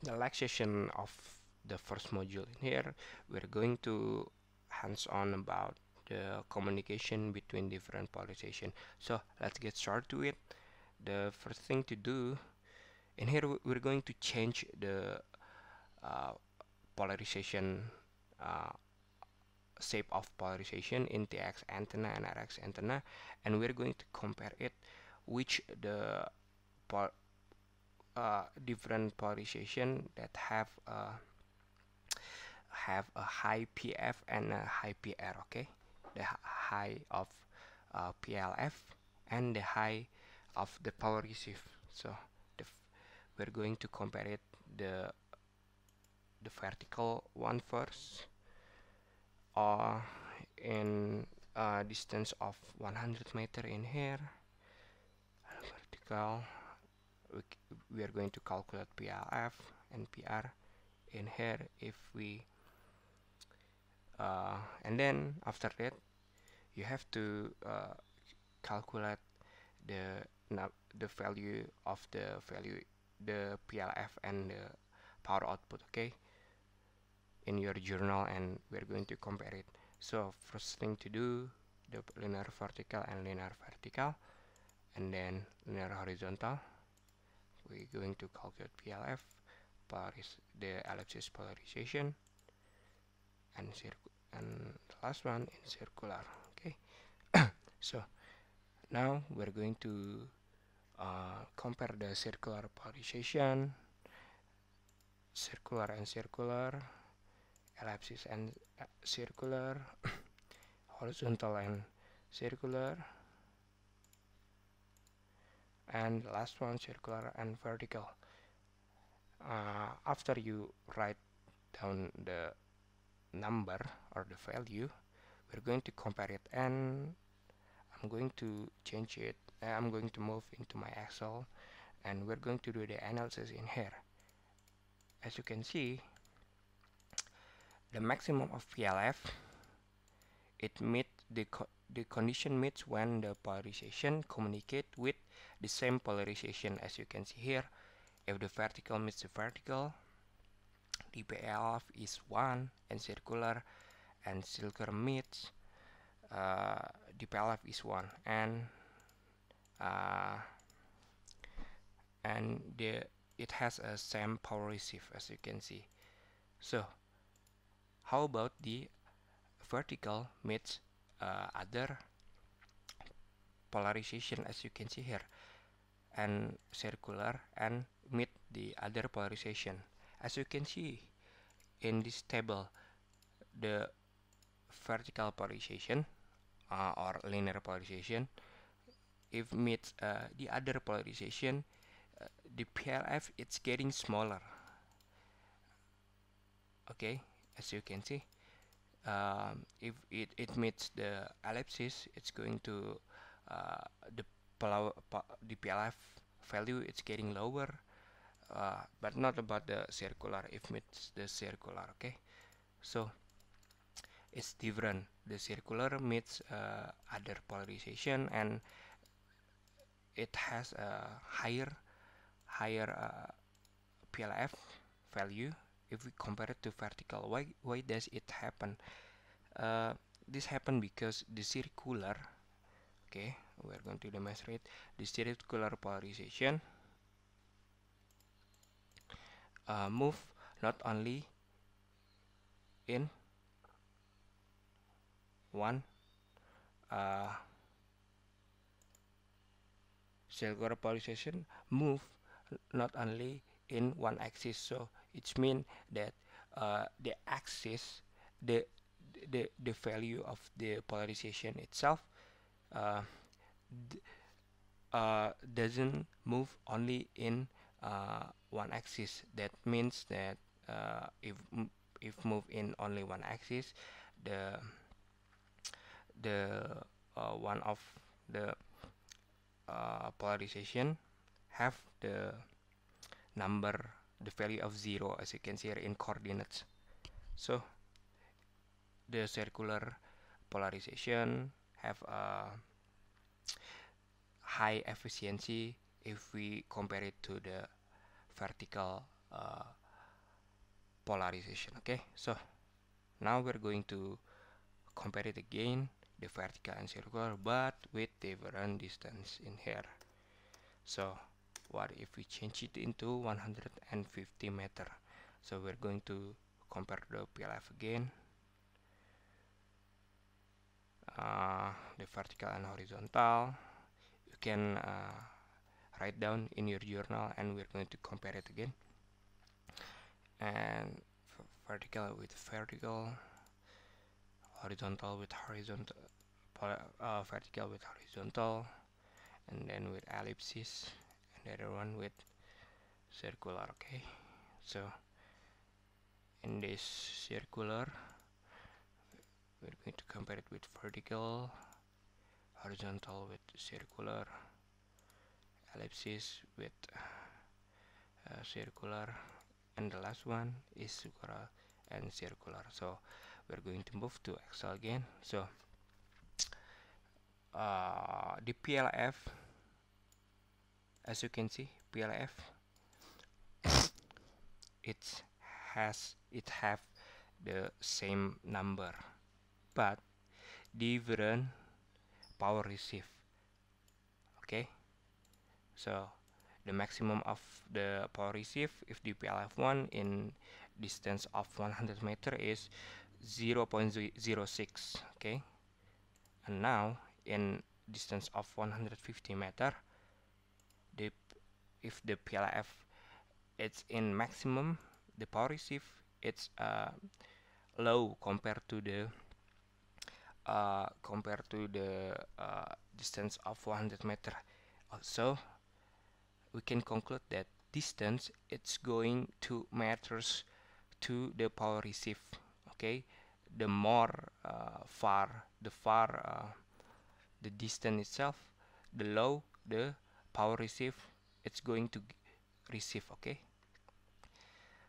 the session of the first module. In here, we're going to hands-on about the communication between different polarization. So let's get started to it. The first thing to do in here, we're going to change the uh, polarization uh, shape of polarization in TX antenna and RX antenna, and we're going to compare it which the different polarization that have a high PF and a high PR. Okay, the high of PLF and the high of the power receive. So we're going to compare it the vertical one first, or in distance of 100 meter in here. Vertical, we are going to calculate PLF and PR in here if we and then after that you have to calculate the the value of the PLF and the power output, okay, in your journal, and we're going to compare it. So first thing to do, the linear vertical and linear vertical, and then linear horizontal. We're going to calculate PLF, the ellipsis polarization, and the last one in circular. Okay, so now we're going to compare the circular polarization, circular and circular, ellipsis and circular, horizontal and circular, and the last one circular and vertical. After you write down the number or the value, we're going to compare it, and I'm going to change it. I'm going to move into my Excel, and we're going to do the analysis in here. As you can see, the maximum of PLF, the condition meets when the polarization communicate with the same polarization. As you can see here, if the vertical meets the vertical, the PLF is 1, and circular meets the PLF is 1, uh, and it has a same power receive, as you can see. So how about the vertical meets other polarization, as you can see here, and circular and meet the other polarization. As you can see in this table, the vertical polarization or linear polarization, if meets the other polarization, the PLF it's getting smaller. Okay, as you can see, if it meets the ellipsis, it's going to the PLF value it's getting lower, but not about the circular. If meets the circular, okay, so it's different. The circular meets other polarization, and it has a higher PLF value if we compare it to vertical. Why does it happen? Uh, this happen because the circular, okay, we're going to demonstrate the circular polarization move not only in one circular polarization move not only in one axis. So it means that the axis, the the value of the polarization itself uh, doesn't move only in one axis. That means that if move in only one axis, the the one of the polarization have the number, the value of 0, as you can see here in coordinates. So the circular polarization have a high efficiency if we compare it to the vertical polarization. Okay, so now we're going to compare it again, the vertical and circular, but with different distance in here. So what if we change it into 150 meter? So we're going to compare the PLF again, the vertical and horizontal. You can write down in your journal, and we're going to compare it again. And vertical with vertical, horizontal with horizontal, vertical with horizontal, and then with ellipsis, and the other one with circular. Okay, so in this circular, we're going to compare it with vertical, horizontal with circular, ellipsis with circular, and the last one is circular and circular. So we're going to move to Excel again. So the PLF, as you can see, PLF, it have the same number but different power receive. Okay, so the maximum of the power receive if the PLF1 in distance of 100 meter is 0.06. Okay, and now in distance of 150 meter, the if the PLF it's in maximum, the power receive it's low compared to the distance of 100 meter. Also, we can conclude that distance it's going to matters to the power receive. Okay, the more the distance itself, the low the power receive it's going to receive. Okay,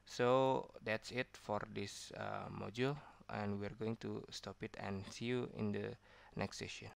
so that's it for this module, and we're going to stop it and see you in the next session.